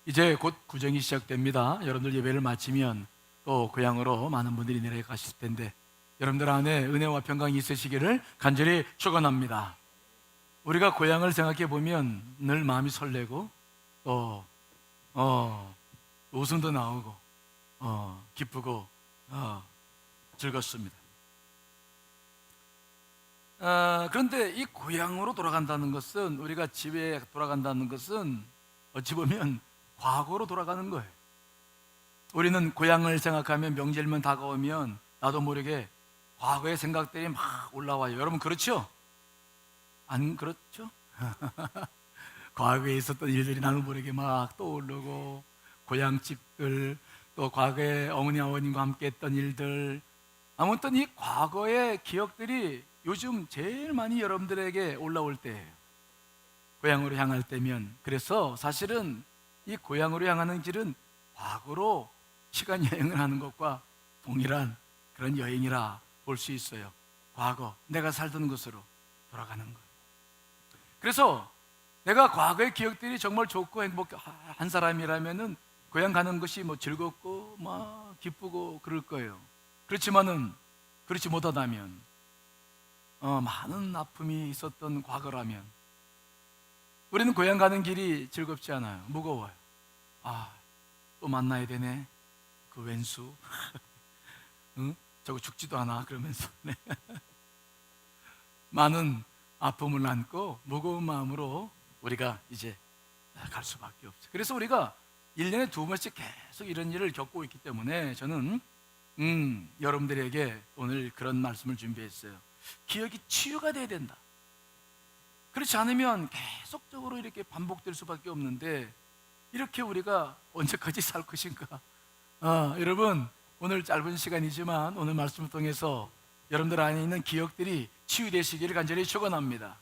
이제 곧 구정이 시작됩니다. 여러분들 예배를 마치면 또 고향으로 많은 분들이 내려가실 텐데 여러분들 안에 은혜와 평강이 있으시기를 간절히 축원합니다. 우리가 고향을 생각해 보면 늘 마음이 설레고 또 웃음도 나오고 기쁘고 즐겁습니다. 그런데 이 고향으로 돌아간다는 것은, 우리가 집에 돌아간다는 것은 어찌 보면 과거로 돌아가는 거예요. 우리는 고향을 생각하면 명절만 다가오면 나도 모르게 과거의 생각들이 막 올라와요. 여러분 그렇죠? 안 그렇죠? 과거에 있었던 일들이 나도 모르게 막 떠오르고, 고향집들, 또 과거에 어머니 아버님과 함께 했던 일들, 아무튼 이 과거의 기억들이 요즘 제일 많이 여러분들에게 올라올 때예요. 고향으로 향할 때면. 그래서 사실은 이 고향으로 향하는 길은 과거로 시간 여행을 하는 것과 동일한 그런 여행이라 볼 수 있어요. 과거, 내가 살던 곳으로 돌아가는 거예요. 그래서 내가 과거의 기억들이 정말 좋고 행복한 사람이라면은 고향 가는 것이 뭐 즐겁고 막 기쁘고 그럴 거예요. 그렇지만은 그렇지 못하다면, 많은 아픔이 있었던 과거라면 우리는 고향 가는 길이 즐겁지 않아요. 무거워요. 또 만나야 되네. 그 왼수. 응? 저거 죽지도 않아. 그러면서 네. 많은 아픔을 안고 무거운 마음으로 우리가 이제 갈 수밖에 없어요. 그래서 우리가 1년에 2번씩 계속 이런 일을 겪고 있기 때문에 저는 여러분들에게 오늘 그런 말씀을 준비했어요. 기억이 치유가 돼야 된다. 그렇지 않으면 계속적으로 이렇게 반복될 수밖에 없는데, 이렇게 우리가 언제까지 살 것인가? 여러분, 오늘 짧은 시간이지만 오늘 말씀을 통해서 여러분들 안에 있는 기억들이 치유되시기를 간절히 축원합니다.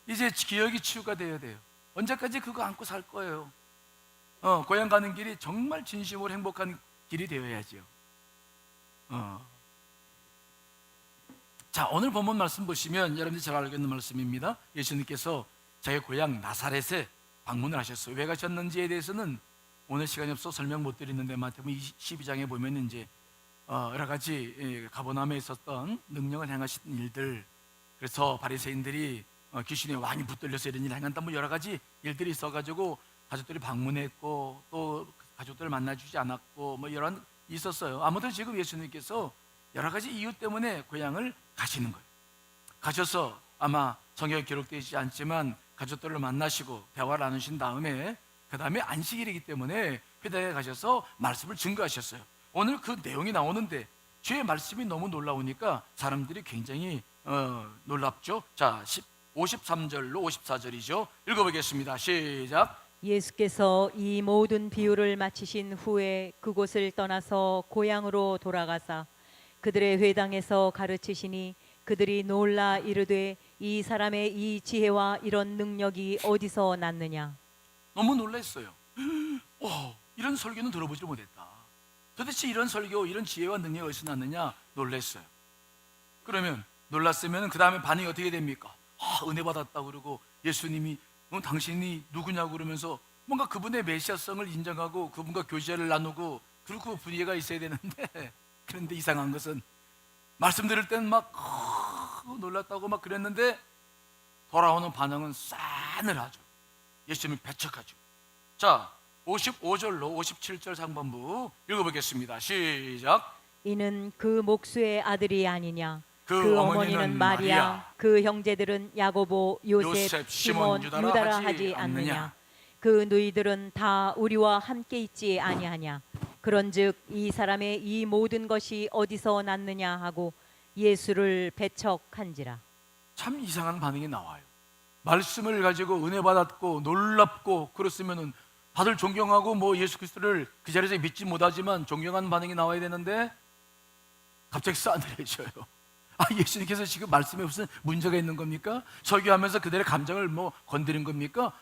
이제 기억이 치유가 되어야 돼요. 언제까지 그거 안고 살 거예요? 고향 가는 길이 정말 진심으로 행복한 길이 되어야죠. 자, 오늘 본문 말씀 보시면 여러분들이 잘 알고 있는 말씀입니다. 예수님께서 자기 고향 나사렛에 방문을 하셨어요. 왜 가셨는지에 대해서는 오늘 시간이 없어 설명 못 드리는데, 마태복음 12장에 보면 이제 여러 가지 가버나움에 있었던 능력을 행하신 일들, 그래서 바리새인들이 귀신의 왕이 붙들려서 이런 일을 행한다, 뭐 여러 가지 일들이 있어가지고 가족들이 방문했고 또 가족들을 만나주지 않았고 뭐 이런 있었어요. 아무튼 지금 예수님께서 여러 가지 이유 때문에 고향을 가시는 거예요. 가셔서 아마 성경에 기록되지 않지만 가족들을 만나시고 대화를 나누신 다음에 그 다음에 안식일이기 때문에 회당에 가셔서 말씀을 증거하셨어요. 오늘 그 내용이 나오는데 주의 말씀이 너무 놀라우니까 사람들이 굉장히 놀랍죠. 자, 53절로 54절이죠. 읽어보겠습니다. 시작. 예수께서 이 모든 비유를 마치신 후에 그곳을 떠나서 고향으로 돌아가사 그들의 회당에서 가르치시니 그들이 놀라 이르되 이 사람의 이 지혜와 이런 능력이 어디서 났느냐. 너무 놀랐어요. 이런 설교는 들어보지 못했다. 도대체 이런 설교, 이런 지혜와 능력이 어디서 났느냐 놀랐어요. 그러면 놀랐으면 그 다음에 반응이 어떻게 됩니까? 은혜 받았다 그러고 예수님이 당신이 누구냐고 그러면서 뭔가 그분의 메시아성을 인정하고 그분과 교제를 나누고 그리고 그 분위기가 있어야 되는데, 그런데 이상한 것은 말씀 들을 때는 막 놀랐다고 막 그랬는데 돌아오는 반응은 싸늘하죠. 예수님을 배척하죠. 자, 55절로 57절 상반부 읽어보겠습니다. 시작. 이는 그 목수의 아들이 아니냐. 그 어머니는 마리아, 그 형제들은 야고보, 요셉, 시몬, 유다라 하지 않느냐. 그 너희들은 다 우리와 함께 있지 아니하냐. 그런즉 이 사람의 이 모든 것이 어디서 났느냐 하고 예수를 배척한지라. 참 이상한 반응이 나와요. 말씀을 가지고 은혜 받았고 놀랍고 그렇으면은 다들 존경하고 뭐 예수 그리스도를 그 자리에서 믿지 못하지만 존경하는 반응이 나와야 되는데 갑자기 싸늘해져요. 예수님께서 지금 말씀에 무슨 문제가 있는 겁니까? 설교하면서 그들의 감정을 뭐 건드린 겁니까?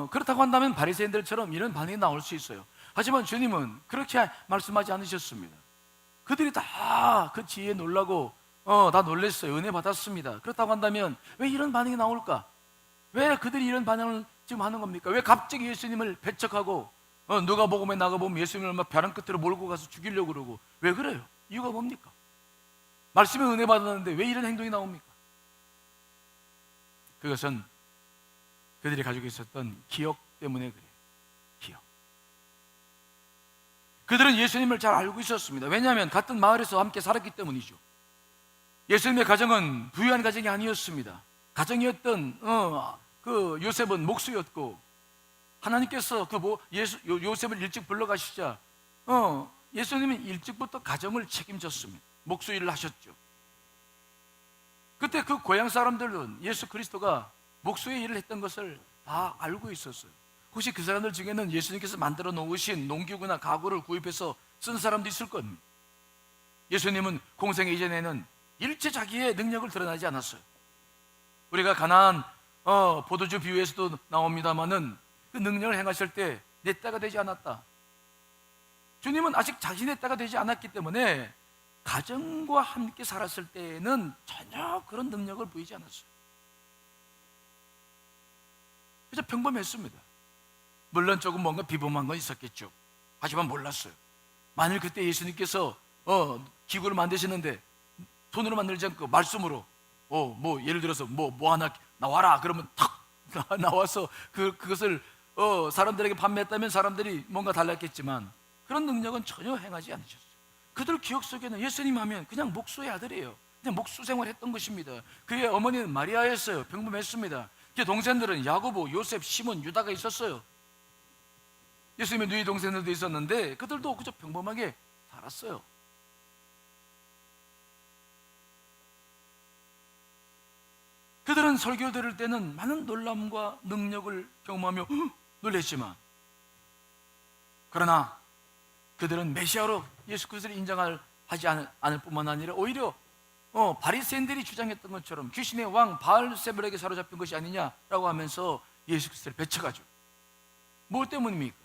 그렇다고 한다면 바리새인들처럼 이런 반응이 나올 수 있어요. 하지만 주님은 그렇게 말씀하지 않으셨습니다. 그들이 다 그 지혜에 놀라고 다 놀랐어요. 은혜 받았습니다. 그렇다고 한다면 왜 이런 반응이 나올까? 왜 그들이 이런 반응을 지금 하는 겁니까? 왜 갑자기 예수님을 배척하고 누가복음에 나가보면 예수님을 막 벼랑 끝으로 몰고 가서 죽이려고 그러고. 왜 그래요? 이유가 뭡니까? 말씀에 은혜 받았는데 왜 이런 행동이 나옵니까? 그것은 그들이 가지고 있었던 기억 때문에 그래요. 기억. 그들은 예수님을 잘 알고 있었습니다. 왜냐하면 같은 마을에서 함께 살았기 때문이죠. 예수님의 가정은 부유한 가정이 아니었습니다. 가정이었던 그 요셉은 목수였고, 하나님께서 요셉을 일찍 불러가시자 예수님은 일찍부터 가정을 책임졌습니다. 목수 일을 하셨죠. 그때 그 고향 사람들은 예수 그리스도가 목수의 일을 했던 것을 다 알고 있었어요. 혹시 그 사람들 중에는 예수님께서 만들어 놓으신 농기구나 가구를 구입해서 쓴 사람도 있을 겁니다. 예수님은 공생 이전에는 일체 자기의 능력을 드러나지 않았어요. 우리가 가나안 포도주 비유에서도 나옵니다마는 그 능력을 행하실 때 내 때가 되지 않았다. 주님은 아직 자신의 때가 되지 않았기 때문에 가정과 함께 살았을 때에는 전혀 그런 능력을 보이지 않았어요. 그래서 평범했습니다. 물론 조금 뭔가 비범한 건 있었겠죠. 하지만 몰랐어요. 만일 그때 예수님께서 기구를 만드시는데 손으로 만들지 않고 말씀으로 뭐 예를 들어서 뭐 하나 나와라 그러면 탁 나와서 그것을 사람들에게 판매했다면 사람들이 뭔가 달랐겠지만 그런 능력은 전혀 행하지 않으셨어요. 그들 기억 속에는 예수님 하면 그냥 목수의 아들이에요. 그냥 목수 생활했던 것입니다. 그의 어머니는 마리아였어요. 평범했습니다. 그의 동생들은 야고보, 요셉, 시몬, 유다가 있었어요. 예수님의 누이 동생들도 있었는데 그들도 그저 평범하게 살았어요. 그들은 설교 들을 때는 많은 놀람과 능력을 경험하며 놀랬지만, 그러나 그들은 메시아로 예수 그리스도를 인정하지 않을 뿐만 아니라 오히려 바리새인들이 주장했던 것처럼 귀신의 왕 바알세불에게 사로잡힌 것이 아니냐라고 하면서 예수 그리스도를 배척하죠. 뭐 때문입니까?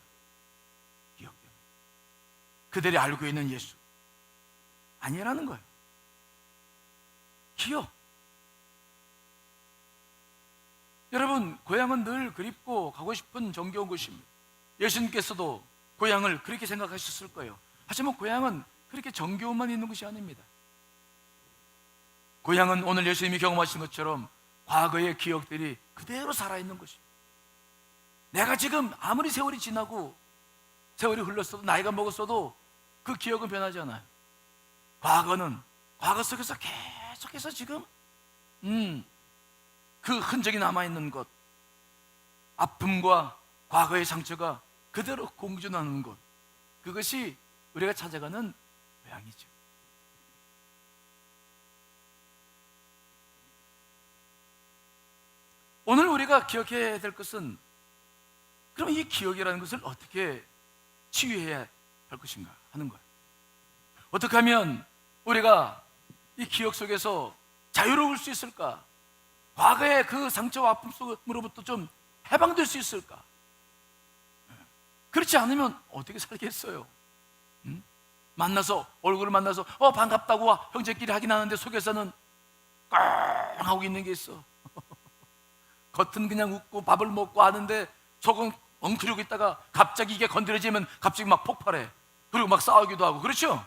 기억 때문에. 그들이 알고 있는 예수 아니라는 거예요. 기억. 여러분, 고향은 늘 그립고 가고 싶은 정겨운 곳입니다. 예수님께서도 고향을 그렇게 생각하셨을 거예요. 하지만 고향은 그렇게 정겨움만 있는 것이 아닙니다. 고향은 오늘 예수님이 경험하신 것처럼 과거의 기억들이 그대로 살아있는 것입니다. 내가 지금 아무리 세월이 지나고 세월이 흘렀어도 나이가 먹었어도 그 기억은 변하지 않아요. 과거는 과거 속에서 계속해서 지금 그 흔적이 남아있는 것, 아픔과 과거의 상처가 그대로 공존하는 것, 그것이 우리가 찾아가는 고향이죠. 오늘 우리가 기억해야 될 것은, 그럼 이 기억이라는 것을 어떻게 치유해야 할 것인가 하는 거예요. 어떻게 하면 우리가 이 기억 속에서 자유로울 수 있을까? 과거의 그 상처와 아픔 속으로부터 좀 해방될 수 있을까? 그렇지 않으면 어떻게 살겠어요? 얼굴을 만나서 반갑다고 형제끼리 하긴 하는데 속에서는 깡 하고 있는 게 있어. 겉은 그냥 웃고 밥을 먹고 하는데 속은 엉키려고 있다가 갑자기 이게 건드려지면 갑자기 막 폭발해. 그리고 막 싸우기도 하고. 그렇죠?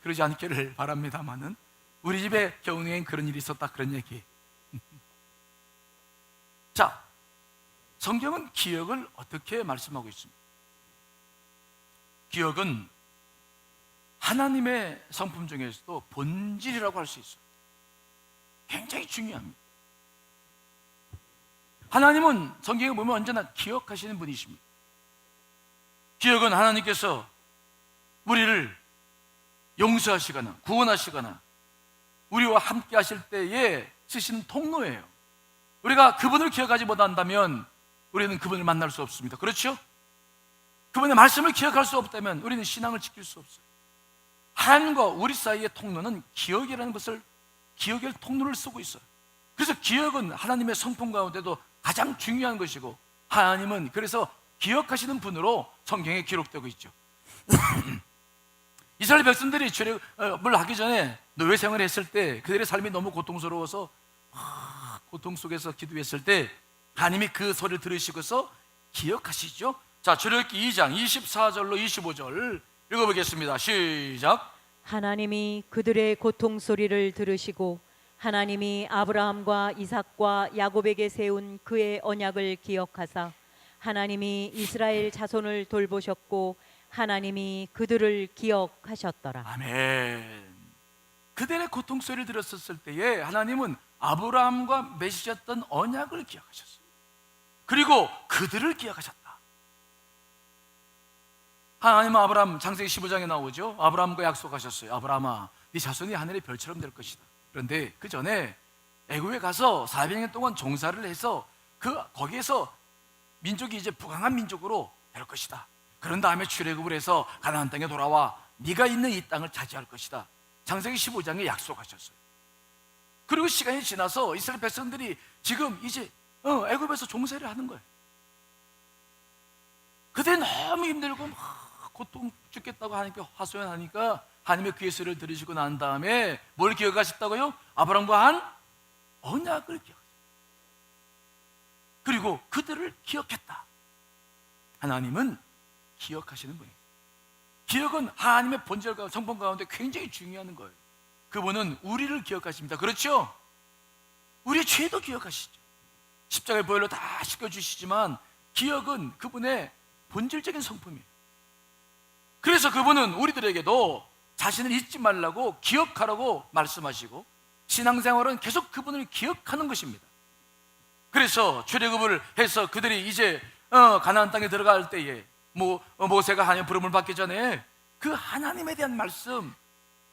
그러지 않기를 바랍니다마는 우리 집에 경우엔 그런 일이 있었다, 그런 얘기. 자, 성경은 기억을 어떻게 말씀하고 있습니까? 기억은 하나님의 성품 중에서도 본질이라고 할 수 있어요. 굉장히 중요합니다. 하나님은 성경에 보면 언제나 기억하시는 분이십니다. 기억은 하나님께서 우리를 용서하시거나 구원하시거나 우리와 함께 하실 때에 쓰시는 통로예요. 우리가 그분을 기억하지 못한다면 우리는 그분을 만날 수 없습니다. 그렇죠? 그분의 말씀을 기억할 수 없다면 우리는 신앙을 지킬 수 없어요. 하나님과 우리 사이의 통로는 기억이라는 것을, 기억의 통로를 쓰고 있어요. 그래서 기억은 하나님의 성품 가운데도 가장 중요한 것이고, 하나님은 그래서 기억하시는 분으로 성경에 기록되고 있죠. 이스라엘 백성들이 출애굽을 하기 전에 노예 생활을 했을 때 그들의 삶이 너무 고통스러워서 고통 속에서 기도했을 때 하나님이 그 소리를 들으시고서 기억하시죠. 자, 출애굽기 2장 24절로 25절 읽어보겠습니다. 시작. 하나님이 그들의 고통 소리를 들으시고 하나님이 아브라함과 이삭과 야곱에게 세운 그의 언약을 기억하사 하나님이 이스라엘 자손을 돌보셨고 하나님이 그들을 기억하셨더라. 아멘. 그들의 고통 소리를 들었을 때에 하나님은 아브라함과 맺으셨던 언약을 기억하셨어요. 그리고 그들을 기억하셨다. 하나님은 아브라함, 창세기 15장에 나오죠. 아브라함과 약속하셨어요. 아브라함아, 네 자손이 하늘의 별처럼 될 것이다. 그런데 그 전에 애굽에 가서 400년 동안 종사를 해서 거기에서 민족이 이제 부강한 민족으로 될 것이다. 그런 다음에 출애굽을 해서 가나안 땅에 돌아와 네가 있는 이 땅을 차지할 것이다. 창세기 15장에 약속하셨어요. 그리고 시간이 지나서 이스라엘 백성들이 지금 이제 애굽에서 종살이를 하는 거예요. 그때 너무 힘들고 막 고통 죽겠다고 하나님께 하소연하니까 하나님의 귀의 소리를 들으시고 난 다음에 뭘 기억하셨다고요? 아브라함과 한 언약을 기억하셨어요. 그리고 그들을 기억했다. 하나님은 기억하시는 분이에요. 기억은 하나님의 본질과 성품 가운데 굉장히 중요한 거예요. 그분은 우리를 기억하십니다. 그렇죠? 우리의 죄도 기억하시죠. 십자가의 보혈로 다 씻겨주시지만 기억은 그분의 본질적인 성품이에요. 그래서 그분은 우리들에게도 자신을 잊지 말라고 기억하라고 말씀하시고 신앙생활은 계속 그분을 기억하는 것입니다. 그래서 출애굽을 해서 그들이 이제 가나안 땅에 들어갈 때에 모세가 하나님의 부름을 받기 전에 그 하나님에 대한 말씀,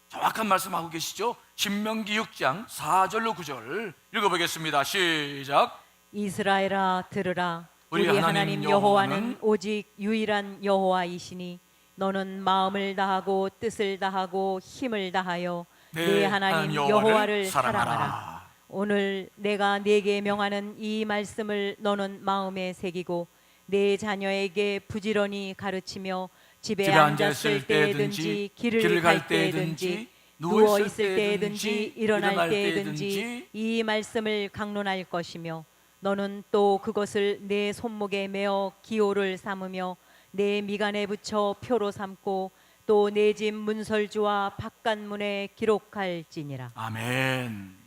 정확한 말씀하고 계시죠. 신명기 6장 4절로 9절 읽어보겠습니다. 시작. 이스라엘아 들으라. 우리 우리 하나님 하나님 여호와는 오직 유일한 여호와이시니 너는 마음을 다하고 뜻을 다하고 힘을 다하여 네 하나님 여호와를 사랑하라. 오늘 내가 네게 명하는 이 말씀을 너는 마음에 새기고 내 자녀에게 부지런히 가르치며 집에 앉았을 때든지 길을 갈 때든지 누워 있을 때든지 일어날 때든지 이 말씀을 강론할 것이며 너는 또 그것을 내 손목에 메어 기호를 삼으며 내 미간에 붙여 표로 삼고 또 내 집 문설주와 바깥문에 기록할지니라. 아멘.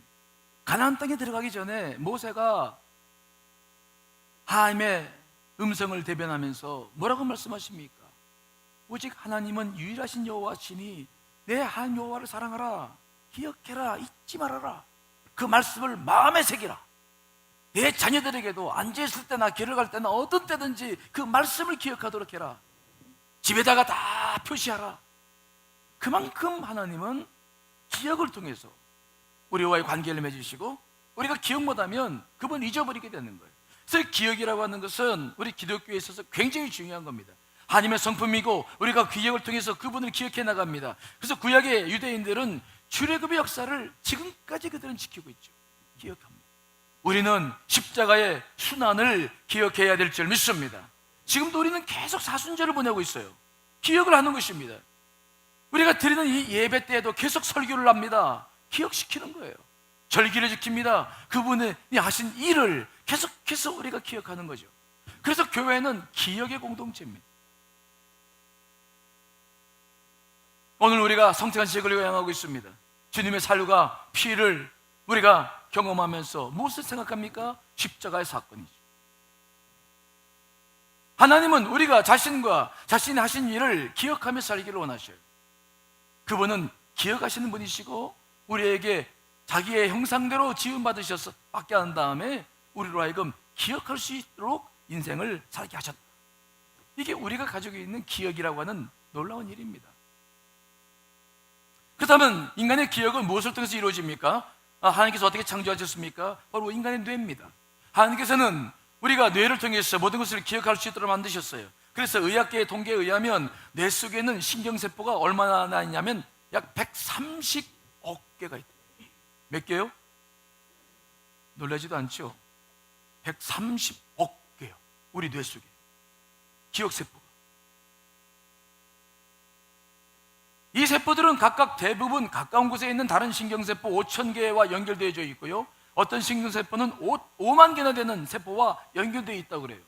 가나안 땅에 들어가기 전에 모세가 하나님의 음성을 대변하면서 뭐라고 말씀하십니까? 오직 하나님은 유일하신 여호와시니 내 하나님 여호와를 사랑하라. 기억해라. 잊지 말아라. 그 말씀을 마음에 새기라. 내 자녀들에게도 앉아있을 때나 길을 갈 때나 어떤 때든지 그 말씀을 기억하도록 해라. 집에다가 다 표시하라. 그만큼 하나님은 기억을 통해서 우리와의 관계를 맺으시고 우리가 기억 못하면 그분 잊어버리게 되는 거예요. 그래서 기억이라고 하는 것은 우리 기독교에 있어서 굉장히 중요한 겁니다. 하나님의 성품이고 우리가 그 기억을 통해서 그분을 기억해 나갑니다. 그래서 구약의 유대인들은 출애굽의 역사를 지금까지 그들은 지키고 있죠. 기억합니다. 우리는 십자가의 순환을 기억해야 될 줄 믿습니다. 지금도 우리는 계속 사순절을 보내고 있어요. 기억을 하는 것입니다. 우리가 드리는 이 예배 때에도 계속 설교를 합니다. 기억시키는 거예요. 절기를 지킵니다. 그분이 하신 일을 계속해서 우리가 기억하는 거죠. 그래서 교회는 기억의 공동체입니다. 오늘 우리가 성탄節을 향하고 있습니다. 주님의 살과 피를 우리가 경험하면서 무엇을 생각합니까? 십자가의 사건이죠. 하나님은 우리가 자신이 하신 일을 기억하며 살기를 원하셔요. 그분은 기억하시는 분이시고 우리에게 자기의 형상대로 지음받으셔서 받게 한 다음에 우리로 하여금 기억할 수 있도록 인생을 살게 하셨다. 이게 우리가 가지고 있는 기억이라고 하는 놀라운 일입니다. 그렇다면 인간의 기억은 무엇을 통해서 이루어집니까? 하나님께서 어떻게 창조하셨습니까? 바로 인간의 뇌입니다. 하나님께서는 우리가 뇌를 통해서 모든 것을 기억할 수 있도록 만드셨어요. 그래서 의학계의 통계에 의하면 뇌 속에는 신경세포가 얼마나 있냐면 약 130억 개가 있다. 몇 개요? 놀라지도 않죠? 130억 개요. 우리 뇌 속에 기억세포가. 이 세포들은 각각 대부분 가까운 곳에 있는 다른 신경세포 5,000개와 연결되어 있고요. 어떤 신경세포는 5만 개나 되는 세포와 연결되어 있다고 그래요.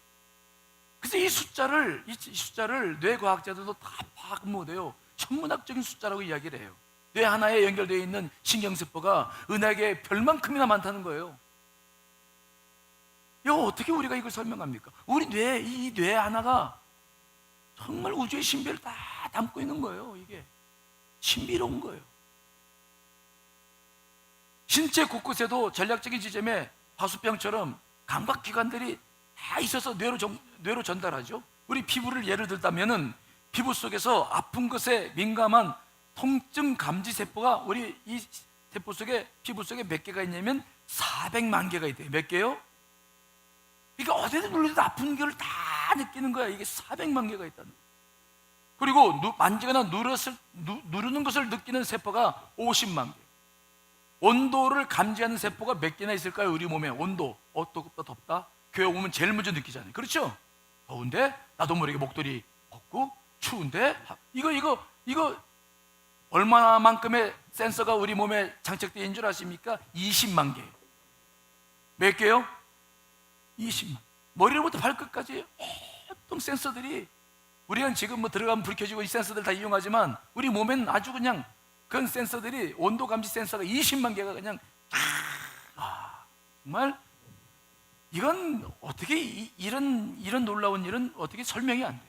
그래서 이 숫자를 뇌과학자들도 다 파악 못해요. 천문학적인 숫자라고 이야기를 해요. 뇌 하나에 연결되어 있는 신경세포가 은하계에 별만큼이나 많다는 거예요. 이거 어떻게 우리가 이걸 설명합니까? 우리 이 뇌 하나가 정말 우주의 신비를 다 담고 있는 거예요. 이게 신비로운 거예요. 신체 곳곳에도 전략적인 지점에 파수병처럼 감각기관들이 다 있어서 뇌로 전달하죠. 우리 피부를 예를 들다면은 피부 속에서 아픈 것에 민감한 통증 감지 세포가 우리 이 세포 속에, 피부 속에 몇 개가 있냐면 400만 개가 있대요. 몇 개요? 그러니까 어디든 눌러도 아픈 걸 다 느끼는 거야. 이게 400만 개가 있다는 거야. 그리고 만지거나 누르는 것을 느끼는 세포가 50만 개. 온도를 감지하는 세포가 몇 개나 있을까요? 우리 몸에 온도, 뜨겁다 덥다. 교회 오면 제일 먼저 느끼잖아요. 그렇죠? 더운데 나도 모르게 목도리 벗고, 추운데 이거 얼마만큼의 센서가 우리 몸에 장착되어 있는 줄 아십니까? 20만 개. 몇 개요? 20만. 머리로부터 발끝까지 온통 센서들이, 우리는 지금 뭐 들어가면 불 켜지고 이 센서들 다 이용하지만 우리 몸에는 아주 그냥 그런 센서들이, 온도 감지 센서가 20만 개가 그냥 정말 이건 어떻게 이런 놀라운 일은 어떻게 설명이 안 돼.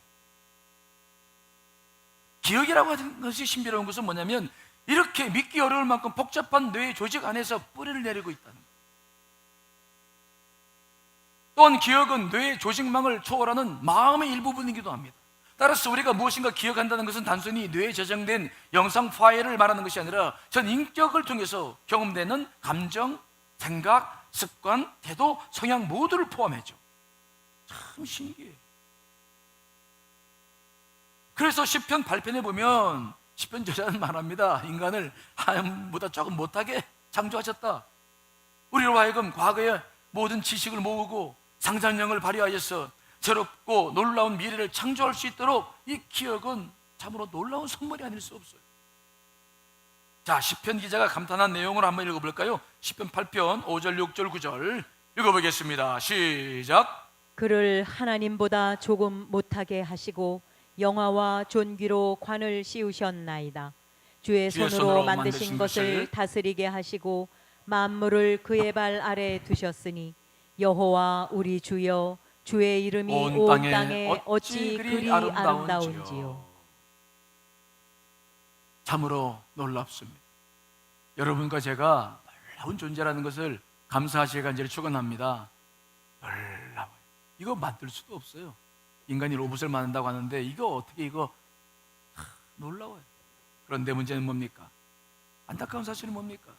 기억이라고 하는 것이 신비로운 것은 뭐냐면 이렇게 믿기 어려울 만큼 복잡한 뇌의 조직 안에서 뿌리를 내리고 있다는 거예요. 또한 기억은 뇌의 조직망을 초월하는 마음의 일부분이기도 합니다. 따라서 우리가 무엇인가 기억한다는 것은 단순히 뇌에 저장된 영상 파일을 말하는 것이 아니라 전 인격을 통해서 경험되는 감정, 생각, 습관, 태도, 성향 모두를 포함해죠. 참 신기해요. 그래서 시편 8편에 보면 시편 저자는 말합니다. 인간을 하나님보다 조금 못하게 창조하셨다. 우리로 하여금 과거의 모든 지식을 모으고 상상력을 발휘하여서 새롭고 놀라운 미래를 창조할 수 있도록 이 기억은 참으로 놀라운 선물이 아닐 수 없어요. 자, 시편 기자가 감탄한 내용을 한번 읽어볼까요? 시편 8편 5절, 6절, 9절 읽어보겠습니다. 시작. 그를 하나님보다 조금 못하게 하시고 영화와 존귀로 관을 씌우셨나이다. 주의 손으로 만드신 것을 다스리게 하시고 만물을 그의 발 아래 두셨으니 여호와 우리 주여, 주의 이름이 온 땅에 어찌 그리 아름다운지요. 참으로 놀랍습니다. 여러분과 제가 놀라운 존재라는 것을 감사하실 간절히 축원합니다. 놀라워요. 이거 만들 수도 없어요. 인간이 로봇을 만든다고 하는데 이거 놀라워요. 그런데 문제는 뭡니까? 안타까운 사실은 뭡니까?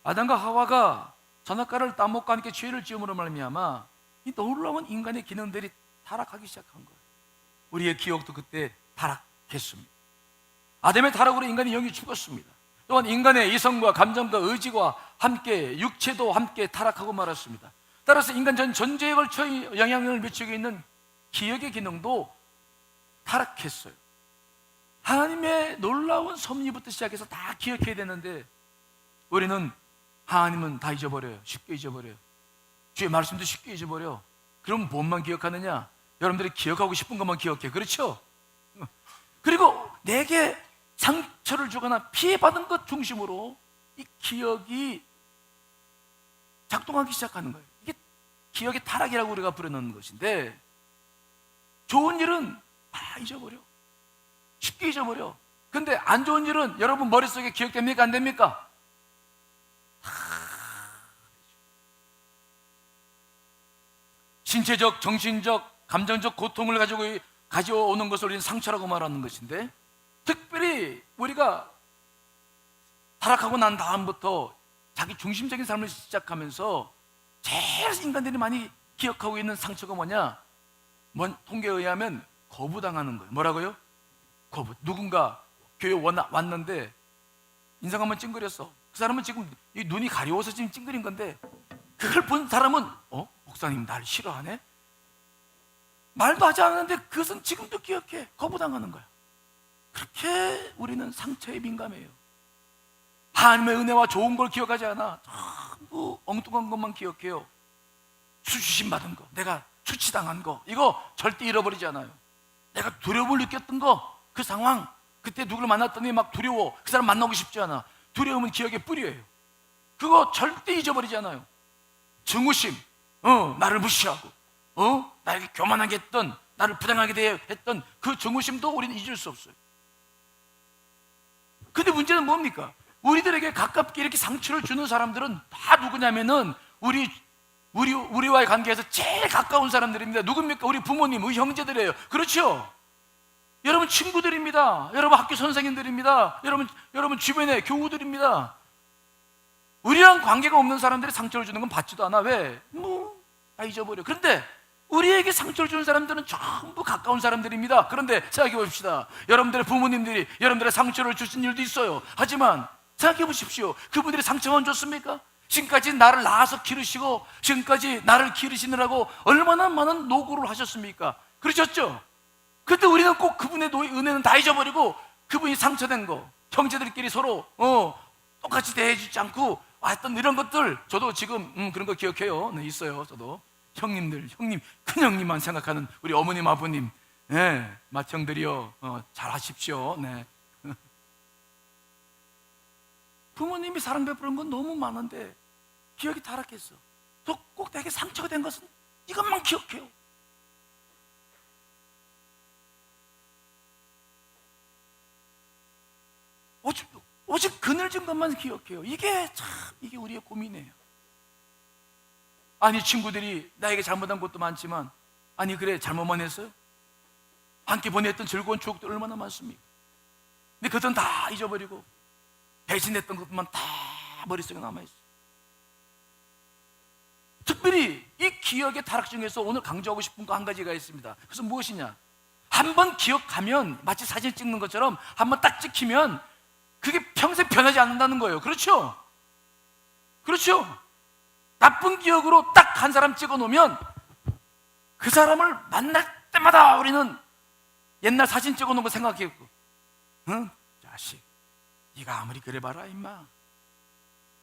아담과 하와가 선악과를 따먹고 함께 죄를 지음으로 말미암아 이 놀라운 인간의 기능들이 타락하기 시작한 거예요. 우리의 기억도 그때 타락했습니다. 아담의 타락으로 인간의 영이 죽었습니다. 또한 인간의 이성과 감정과 의지와 함께 육체도 함께 타락하고 말았습니다. 따라서 인간 전체에 걸쳐 영향력을 미치고 있는 기억의 기능도 타락했어요. 하나님의 놀라운 섭리부터 시작해서 다 기억해야 되는데 우리는 하나님은 다 잊어버려요. 쉽게 잊어버려요. 주의 말씀도 쉽게 잊어버려. 그럼 뭔만 기억하느냐? 여러분들이 기억하고 싶은 것만 기억해. 그렇죠? 그리고 내게 상처를 주거나 피해받은 것 중심으로 이 기억이 작동하기 시작하는 거예요. 이게 기억의 타락이라고 우리가 부르는 것인데 좋은 일은 다 잊어버려. 쉽게 잊어버려. 근데 안 좋은 일은 여러분 머릿속에 기억됩니까? 안 됩니까? 신체적, 정신적, 감정적 고통을 가져오는 것을 우리는 상처라고 말하는 것인데 특별히 우리가 타락하고 난 다음부터 자기 중심적인 삶을 시작하면서 제일 인간들이 많이 기억하고 있는 상처가 뭐냐? 통계에 의하면 거부당하는 거예요. 뭐라고요? 거부. 누군가 교회 왔는데 인상 한번 찡그렸어. 그 사람은 지금 이 눈이 가려워서 지금 찡그린 건데 그걸 본 사람은 목사님 날 싫어하네? 말도 하지 않았는데 그것은 지금도 기억해. 거부당하는 거야. 그렇게 우리는 상처에 민감해요. 하나님의 은혜와 좋은 걸 기억하지 않아. 전부 엉뚱한 것만 기억해요. 수주심 받은 거, 내가 수치당한 거, 이거 절대 잃어버리지 않아요. 내가 두려움을 느꼈던 거, 그 상황, 그때 누구를 만났더니 막 두려워, 그 사람 만나고 싶지 않아. 두려움은 기억의 뿌리예요. 그거 절대 잊어버리지 않아요. 증오심, 나를 무시하고, 나에게 교만하게 했던, 나를 부당하게 했던 그 증오심도 우리는 잊을 수 없어요. 근데 문제는 뭡니까? 우리들에게 가깝게 이렇게 상처를 주는 사람들은 다 누구냐면은 우리와의 관계에서 제일 가까운 사람들입니다. 누굽니까? 우리 부모님, 우리 형제들이에요. 그렇죠? 여러분 친구들입니다. 여러분 학교 선생님들입니다. 여러분 주변의 교우들입니다. 우리랑 관계가 없는 사람들이 상처를 주는 건 받지도 않아. 왜? 다 잊어버려. 그런데 우리에게 상처를 주는 사람들은 전부 가까운 사람들입니다. 그런데 생각해 봅시다. 여러분들의 부모님들이 여러분들의 상처를 주신 일도 있어요. 하지만 생각해 보십시오. 그분들이 상처만 줬습니까? 지금까지 나를 낳아서 기르시고 지금까지 나를 기르시느라고 얼마나 많은 노고를 하셨습니까? 그러셨죠? 근데 우리는 꼭 그분의 은혜는 다 잊어버리고 그분이 상처된 거, 형제들끼리 서로 똑같이 대해주지 않고 했던 이런 것들, 저도 지금 그런 거 기억해요. 네, 있어요. 저도 형님, 큰 형님만 생각하는 우리 어머님, 아버님, 네, 맏형들이요, 잘 하십시오. 네. 부모님이 사랑 베푸는 건 너무 많은데 기억이 타락했어. 또 꼭 내게 상처가 된 것은 이것만 기억해요. 오직 그늘진 것만 기억해요. 이게 우리의 고민이에요. 아니, 친구들이 나에게 잘못한 것도 많지만, 아니 그래 잘못만 했어요? 함께 보냈던 즐거운 추억도 얼마나 많습니까? 근데 그것은 다 잊어버리고 배신했던 것만 다 머릿속에 남아있어요. 특별히 이 기억의 타락 중에서 오늘 강조하고 싶은 거 한 가지가 있습니다. 그것은 무엇이냐? 한번 기억하면 마치 사진 찍는 것처럼 한번 딱 찍히면 그게 평생 변하지 않는다는 거예요. 그렇죠? 그렇죠? 나쁜 기억으로 딱 한 사람 찍어 놓으면 그 사람을 만날 때마다 우리는 옛날 사진 찍어 놓은 거 생각했고, 자식, 네가 아무리 그래 봐라 임마,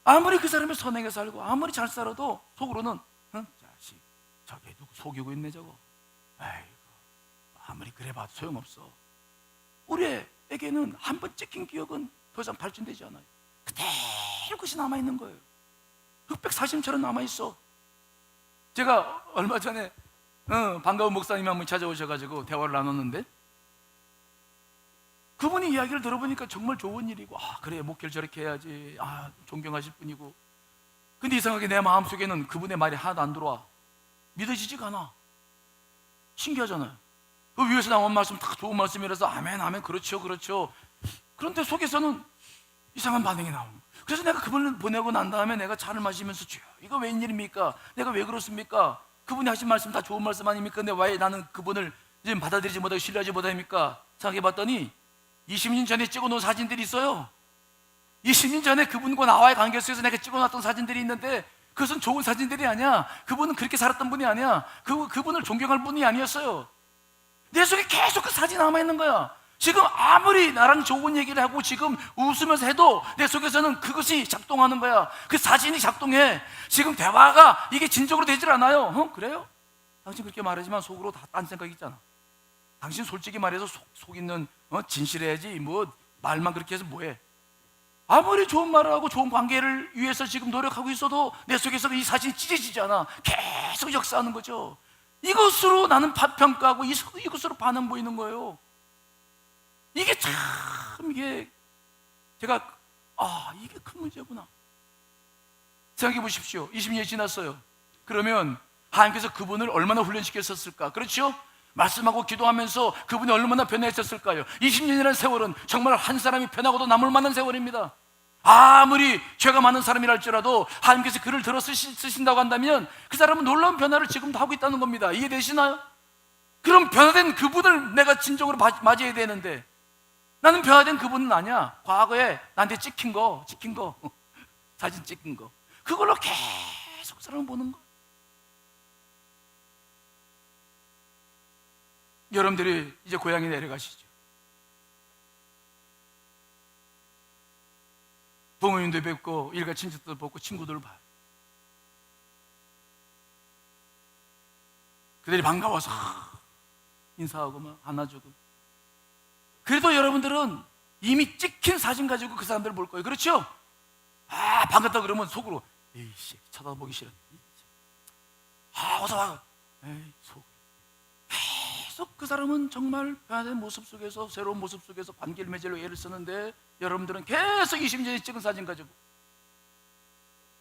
아무리 그 사람이 선하게 살고 아무리 잘 살아도 속으로는 자식, 저게 누구 속이고 있네 저거, 아이고 아무리 그래 봐도 소용없어. 우리에게는 한 번 찍힌 기억은 더 이상 발전되지 않아요. 그대로 그것이 남아있는 거예요. 흑백 사진처럼 남아있어. 제가 얼마 전에 반가운 목사님 한 분 찾아오셔가지고 대화를 나눴는데, 그분이 이야기를 들어보니까 정말 좋은 일이고, 그래 목회를 저렇게 해야지, 존경하실 분이고, 근데 이상하게 내 마음속에는 그분의 말이 하나도 안 들어와. 믿어지지가 않아. 신기하잖아요. 그 위에서 나온 말씀 다 좋은 말씀이라서 아멘 아멘 그렇죠 그렇죠. 그런데 속에서는 이상한 반응이 나오는 거예요. 그래서 내가 그분을 보내고 난 다음에 내가 차를 마시면서, 주여 이거 웬일입니까? 내가 왜 그렇습니까? 그분이 하신 말씀 다 좋은 말씀 아닙니까? 근데 왜 나는 그분을 지금 받아들이지 못하고 신뢰하지 못합니까? 생각해 봤더니 20년 전에 찍어놓은 사진들이 있어요. 20년 전에 그분과 나와의 관계 속에서 내가 찍어놨던 사진들이 있는데 그것은 좋은 사진들이 아니야. 그분은 그렇게 살았던 분이 아니야. 그분을 존경할 분이 아니었어요. 내 속에 계속 그 사진이 남아있는 거야. 지금 아무리 나랑 좋은 얘기를 하고 지금 웃으면서 해도 내 속에서는 그것이 작동하는 거야. 그 사진이 작동해. 지금 대화가 이게 진정으로 되질 않아요. 그래요? 당신 그렇게 말하지만 속으로 다 딴 생각 있잖아. 당신 솔직히 말해서 속 있는 진실해야지 뭐 말만 그렇게 해서 뭐해. 아무리 좋은 말을 하고 좋은 관계를 위해서 지금 노력하고 있어도 내 속에서 이 사진이 찢어지지 않아. 계속 역사하는 거죠. 이것으로 나는 평가하고 이것으로 반응 보이는 거예요. 이게 참, 제가 이게 큰 문제구나. 생각해 보십시오. 20년이 지났어요. 그러면 하나님께서 그분을 얼마나 훈련시켰었을까? 그렇죠? 말씀하고 기도하면서 그분이 얼마나 변화했었을까요? 20년이라는 세월은 정말 한 사람이 변하고도 남을 만한 세월입니다. 아무리 죄가 많은 사람이랄지라도 하나님께서 그를 들어 쓰신다고 한다면 그 사람은 놀라운 변화를 지금도 하고 있다는 겁니다. 이해되시나요? 그럼 변화된 그분을 내가 진정으로 맞이해야 되는데, 나는 변화된 그분은 아니야. 과거에 나한테 찍힌 거 사진 찍힌 거, 그걸로 계속 사람을 보는 거. 여러분들이 이제 고향에 내려가시죠. 부모님도 뵙고 일가 친척도 뵙고 친구들을 봐요. 그들이 반가워서 인사하고 막 안아주고. 그래도 여러분들은 이미 찍힌 사진 가지고 그 사람들을 볼 거예요. 그렇죠? 반갑다 그러면 속으로 에이씨 쳐다보기 싫어. 어서 와. 에이 속. 계속 그 사람은 정말 변화된 모습 속에서, 새로운 모습 속에서 관계를 맺으려고 애를 쓰는데, 여러분들은 계속 20년 전에 찍은 사진 가지고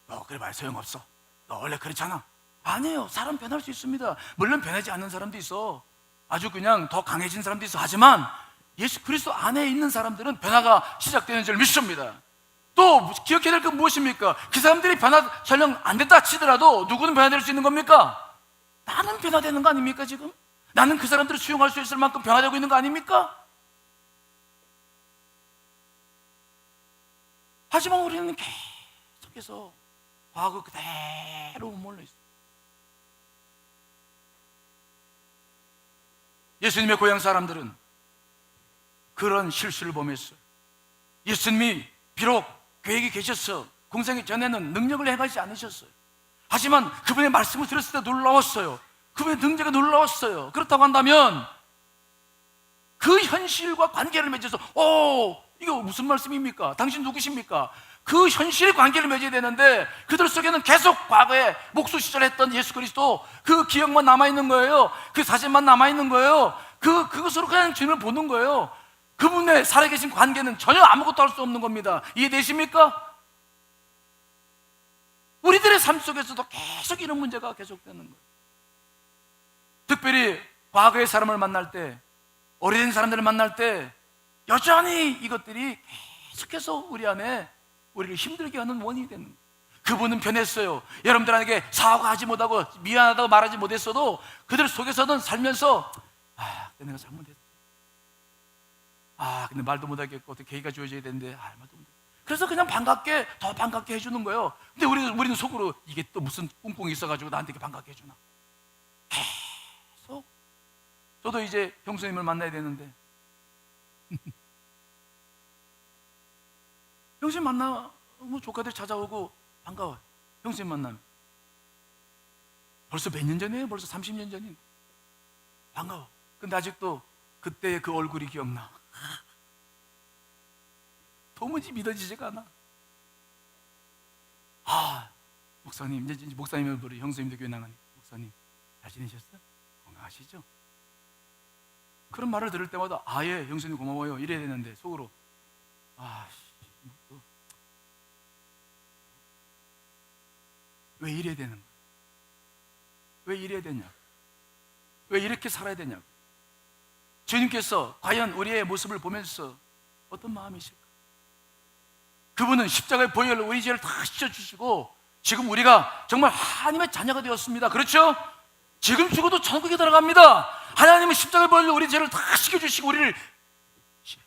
너 그래 봐야 소용없어. 너 원래 그렇잖아. 아니에요. 사람 변할 수 있습니다. 물론 변하지 않는 사람도 있어. 아주 그냥 더 강해진 사람도 있어. 하지만 예수 그리스도 안에 있는 사람들은 변화가 시작되는 줄 믿습니다. 또 기억해야 될 건 무엇입니까? 그 사람들이 변화 설령 안 됐다 치더라도 누구는 변화될 수 있는 겁니까? 나는 변화되는 거 아닙니까 지금? 나는 그 사람들을 수용할 수 있을 만큼 변화되고 있는 거 아닙니까? 하지만 우리는 계속해서 과거 그대로 머물러 있어요. 예수님의 고향 사람들은 그런 실수를 범했어요. 예수님이 비록 계획이 계셨어, 공생의 전에는 능력을 행하지 않으셨어요. 하지만 그분의 말씀을 들었을 때 놀라웠어요. 그분의 능력이 놀라웠어요. 그렇다고 한다면 그 현실과 관계를 맺어서 이거 무슨 말씀입니까? 당신 누구십니까? 그 현실의 관계를 맺어야 되는데 그들 속에는 계속 과거에 목수시절했던 예수 그리스도 그 기억만 남아있는 거예요. 그 사진만 남아있는 거예요. 그것으로 그냥 주님을 보는 거예요. 그분의 살아계신 관계는 전혀 아무것도 할 수 없는 겁니다. 이해되십니까? 우리들의 삶 속에서도 계속 이런 문제가 계속되는 거예요. 특별히 과거의 사람을 만날 때, 오래된 사람들을 만날 때 여전히 이것들이 계속해서 우리 안에 우리를 힘들게 하는 원인이 되는 거예요. 그분은 변했어요. 여러분들에게 사과하지 못하고 미안하다고 말하지 못했어도 그들 속에서는 살면서 내가 잘못했어. 근데 말도 못하겠고 어떻게 계기가 주어져야 되는데 말도 못해. 그래서 그냥 더 반갑게 해주는 거예요. 근데 우리는 속으로 이게 또 무슨 꿍꿍이 있어가지고 나한테 이렇게 반갑게 해주나. 계속. 저도 이제 형수님을 만나야 되는데 형수님 만나면 조카들 찾아오고 반가워요. 형수님 만나면 벌써 몇 년 전이에요? 벌써 30년 전인데 반가워. 근데 아직도 그때의 그 얼굴이 기억나. 도무지 믿어지지가 않아. 목사님, 이제 목사님을 부르 형수님도 교회 나가니 목사님 잘 지내셨어요? 건강하시죠? 그런 말을 들을 때마다 예 형수님 고마워요 이래야 되는데 속으로 왜 이래야 되는 거야? 왜 이래야 되냐? 왜 이렇게 살아야 되냐고. 주님께서 과연 우리의 모습을 보면서 어떤 마음이실까? 그분은 십자가의 보혈로 우리 죄를 다 씻어주시고 지금 우리가 정말 하나님의 자녀가 되었습니다. 그렇죠? 지금 죽어도 천국에 들어갑니다. 하나님은 십자가의 보혈로 우리 죄를 다 씻겨주시고 우리를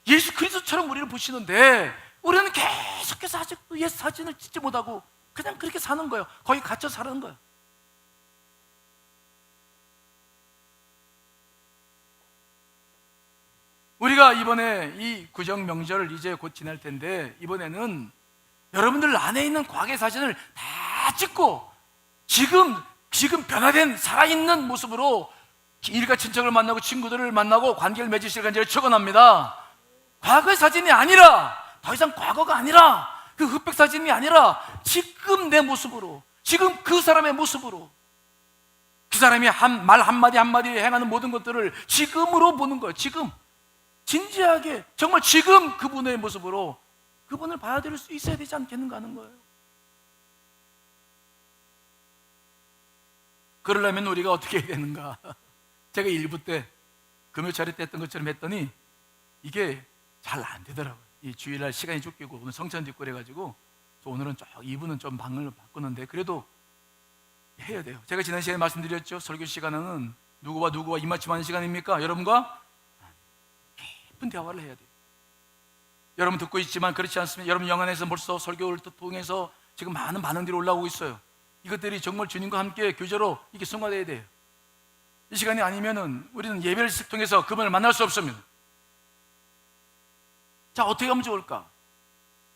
예수 그리스도처럼 우리를 보시는데 우리는 계속해서 아직도 옛 사진을 찍지 못하고 그냥 그렇게 사는 거예요. 거기 갇혀 사는 거예요. 우리가 이번에 이 구정 명절을 이제 곧 지날 텐데 이번에는 여러분들 안에 있는 과거의 사진을 다 찍고 지금 변화된 살아있는 모습으로 일가 친척을 만나고 친구들을 만나고 관계를 맺으실 간절히 축원합니다. 과거의 사진이 아니라 더 이상 과거가 아니라 그 흑백 사진이 아니라 지금 내 모습으로 지금 그 사람의 모습으로 그 사람이 말 한마디 한마디에 행하는 모든 것들을 지금으로 보는 거예요. 지금 진지하게 정말 지금 그분의 모습으로 그분을 받아들일 수 있어야 되지 않겠는가 하는 거예요. 그러려면 우리가 어떻게 해야 되는가? 제가 일부 때 금요차례 때 했던 것처럼 했더니 이게 잘 안 되더라고요. 이 주일날 시간이 쫓기고 오늘 성찬도 있고 그래가지고 오늘은 2부는 좀 방을 바꾸는데 그래도 해야 돼요. 제가 지난 시간에 말씀드렸죠. 설교 시간은 누구와 입맞춤하는 시간입니까? 여러분과 깊은 대화를 해야 돼요. 여러분 듣고 있지만 그렇지 않습니다. 여러분 영안에서 벌써 설교를 통해서 지금 많은 반응들이 올라오고 있어요. 이것들이 정말 주님과 함께 교제로 이게 승화돼야 돼요. 이 시간이 아니면은 우리는 예배를 통해서 그분을 만날 수 없습니다. 자, 어떻게 하면 좋을까?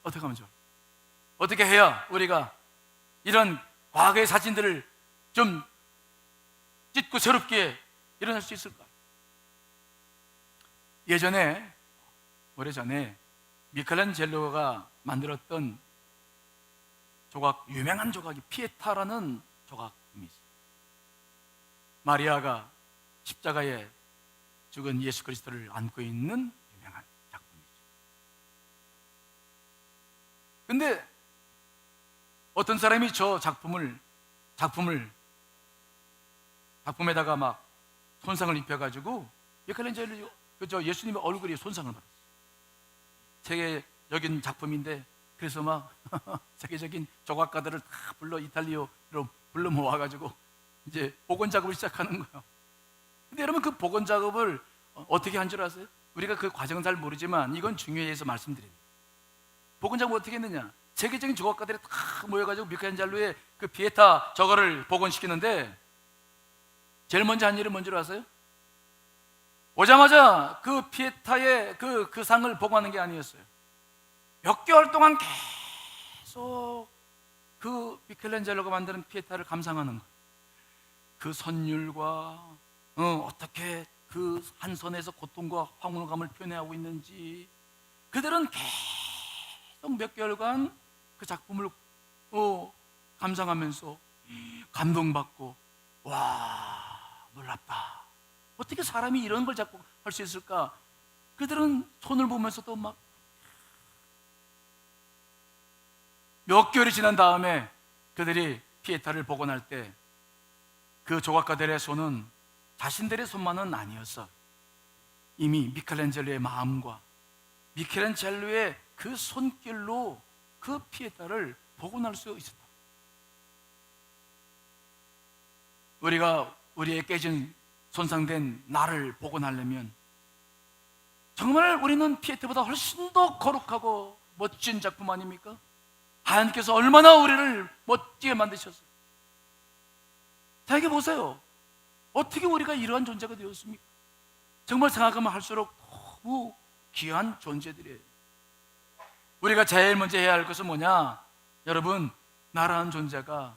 어떻게 해야 우리가 이런 과거의 사진들을 좀 찢고 새롭게 일어날 수 있을까? 예전에, 오래전에 미켈란젤로가 만들었던 조각, 유명한 조각이 피에타라는 조각입니다. 마리아가 십자가에 죽은 예수 그리스도를 안고 있는 유명한 작품이죠. 근데 어떤 사람이 저 작품에다가 막 손상을 입혀가지고 미켈란젤로 예수님의 얼굴이 손상을 받았어요. 세계적인 작품인데, 그래서 막 세계적인 조각가들을 다 불러 이탈리아로 불러 모아가지고 이제 복원 작업을 시작하는 거예요. 근데 여러분, 그 복원 작업을 어떻게 한 줄 아세요? 우리가 그 과정은 잘 모르지만 이건 중요해서 말씀드립니다. 복원 작업 어떻게 했느냐? 세계적인 조각가들이 다 모여가지고 미켈란젤로의 그 피에타 저거를 복원시키는데, 제일 먼저 한 일은 뭔지 아세요? 오자마자 그 피에타의 그 상을 복원하는 게 아니었어요. 몇 개월 동안 계속 그 미켈란젤로가 만드는 피에타를 감상하는 거예요. 그 선율과 어떻게 그 한 선에서 고통과 황홀감을 표현하고 있는지, 그들은 계속 몇 개월간 그 작품을 감상하면서 감동받고, 와, 놀랍다, 어떻게 사람이 이런 걸 자꾸 할 수 있을까? 그들은 손을 보면서도 막 몇 개월이 지난 다음에 그들이 피에타를 복원할 때 그 조각가들의 손은 자신들의 손만은 아니었어. 이미 미켈란젤로의 마음과 미켈란젤로의 그 손길로 그 피에타를 복원할 수 있었다. 우리가 우리의 깨진 손상된 나를 복원하려면 정말 우리는 피에타보다 훨씬 더 거룩하고 멋진 작품 아닙니까? 하나님께서 얼마나 우리를 멋지게 만드셨어요. 자기 보세요. 어떻게 우리가 이러한 존재가 되었습니까? 정말 생각하면 할수록 너무 귀한 존재들이에요. 우리가 제일 먼저 해야 할 것은 뭐냐? 여러분, 나라는 존재가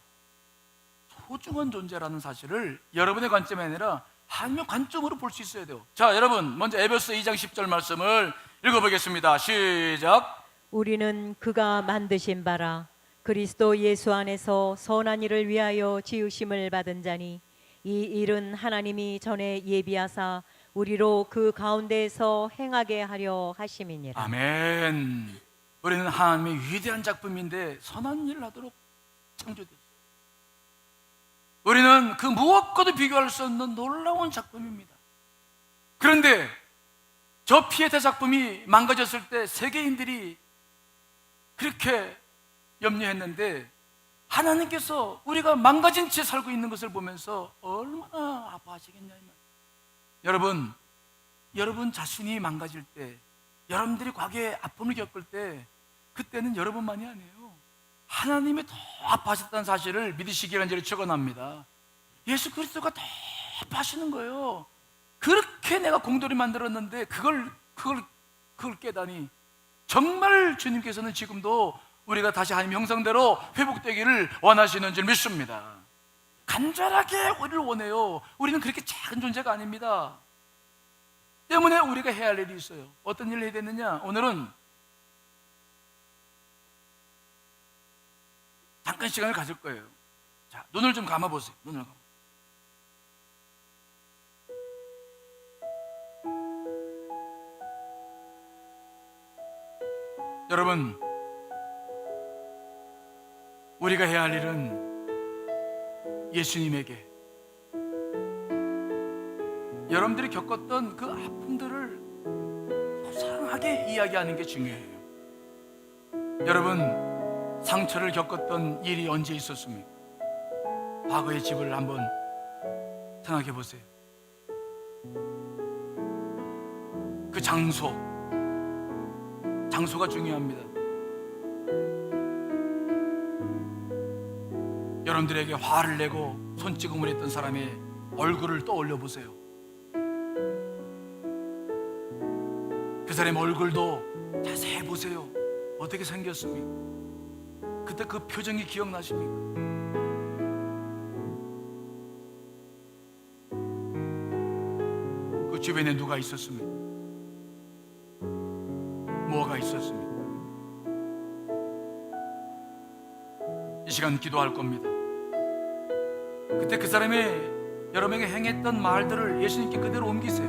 소중한 존재라는 사실을 여러분의 관점이 아니라 하나님의 관점으로 볼 수 있어야 돼요. 자, 여러분, 먼저 에베소 2장 10절 말씀을 읽어보겠습니다. 시작. 우리는 그가 만드신 바라 그리스도 예수 안에서 선한 일을 위하여 지으심을 받은 자니, 이 일은 하나님이 전에 예비하사 우리로 그 가운데에서 행하게 하려 하심이니라. 아멘. 우리는 하나님의 위대한 작품인데 선한 일을 하도록 창조됐어요. 우리는 그 무엇과도 비교할 수 없는 놀라운 작품입니다. 그런데 저 피에타 작품이 망가졌을 때 세계인들이 그렇게 염려했는데, 하나님께서 우리가 망가진 채 살고 있는 것을 보면서 얼마나 아파하시겠냐 이 말이에요. 여러분 자신이 망가질 때, 여러분들이 과거에 아픔을 겪을 때, 그때는 여러분만이 아니에요. 하나님이 더 아파하셨다는 사실을 믿으시기 간절히 축원합니다. 예수 그리스도가 더 아파하시는 거예요. 그렇게 내가 공돌이 만들었는데 그걸 깨다니, 정말 주님께서는 지금도 우리가 다시 하나님 형상대로 회복되기를 원하시는 줄 믿습니다. 간절하게 우리를 원해요. 우리는 그렇게 작은 존재가 아닙니다. 때문에 우리가 해야 할 일이 있어요. 어떤 일을 해야 되느냐? 오늘은 잠깐 시간을 가질 거예요. 자, 눈을 좀 감아보세요. 눈을 감아. 여러분, 우리가 해야 할 일은 예수님에게 여러분들이 겪었던 그 아픔들을 소상하게 이야기하는 게 중요해요. 여러분, 상처를 겪었던 일이 언제 있었습니까? 과거의 집을 한번 생각해 보세요. 그 장소가 중요합니다. 여러분들에게 화를 내고 손찌검을 했던 사람의 얼굴을 떠올려 보세요. 그 사람의 얼굴도 자세히 보세요. 어떻게 생겼습니까? 그때 그 표정이 기억나십니까? 그 주변에 누가 있었습니까? 뭐가 있었습니까? 이 시간 기도할 겁니다. 그때 그 사람이 여러분에게 행했던 말들을 예수님께 그대로 옮기세요.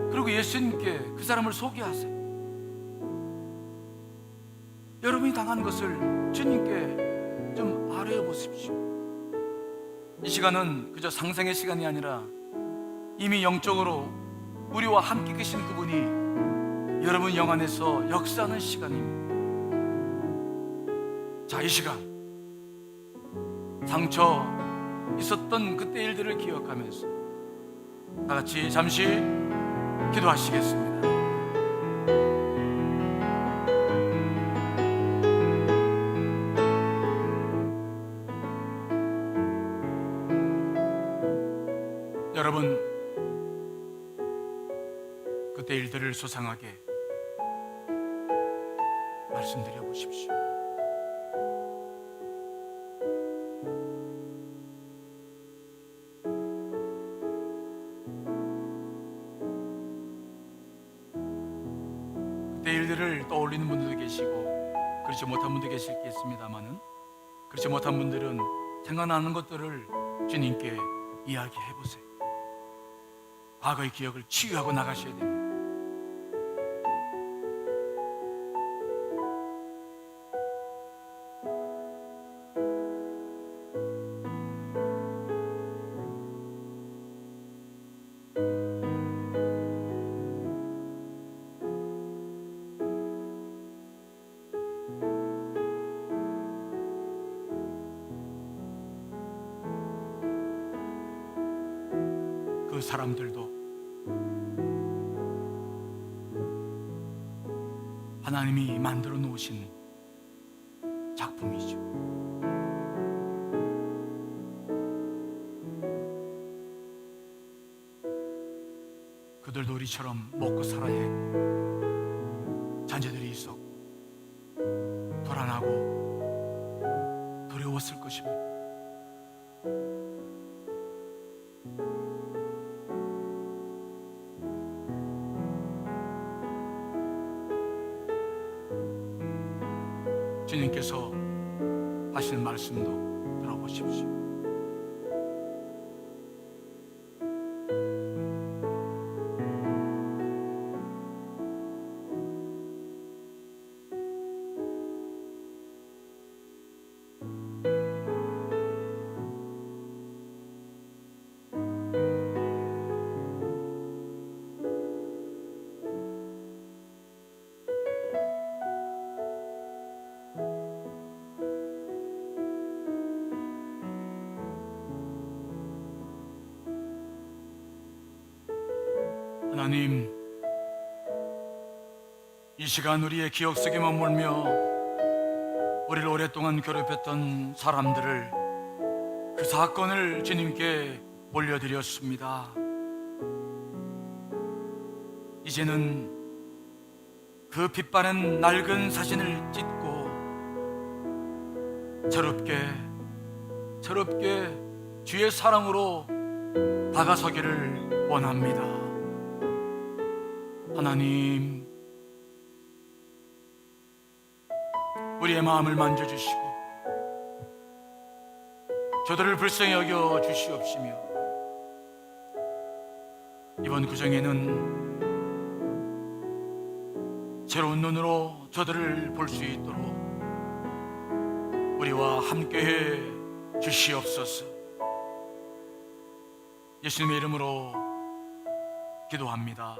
그리고 예수님께 그 사람을 소개하세요. 여러분이 당한 것을 주님께 좀 아뢰어 보십시오. 이 시간은 그저 상상의 시간이 아니라 이미 영적으로 우리와 함께 계신 그분이 여러분 영 안에서 역사하는 시간입니다. 자, 이 시간 상처 있었던 그때 일들을 기억하면서 다 같이 잠시 기도하시겠습니다. 여러분, 그때 일들을 소상하게 말씀드려 보십시오. 그때 일들을 떠올리는 분들도 계시고 그렇지 못한 분도 계시겠습니다만은, 그렇지 못한 분들은 생각나는 것들을 주님께 이야기해 보세요. 과거의 기억을 치유하고 나가셔야 됩니다. 그 사람들도 하나님이 만들어 놓으신 작품이죠. 그들도 우리처럼 먹고 살아야 했고 자녀들이 있었고 불안하고 두려웠을 것입니다. 주님께서 하시는 말씀도 들어보십시오. 하나님, 이 시간 우리의 기억 속에 머물며 우리를 오랫동안 괴롭혔던 사람들을, 그 사건을 주님께 올려드렸습니다. 이제는 그 빛바랜 낡은 사진을 찢고 새롭게 주의 사랑으로 다가서기를 원합니다. 하나님, 우리의 마음을 만져주시고 저들을 불쌍히 여겨 주시옵시며, 이번 구정에는 새로운 눈으로 저들을 볼 수 있도록 우리와 함께해 주시옵소서. 예수님의 이름으로 기도합니다.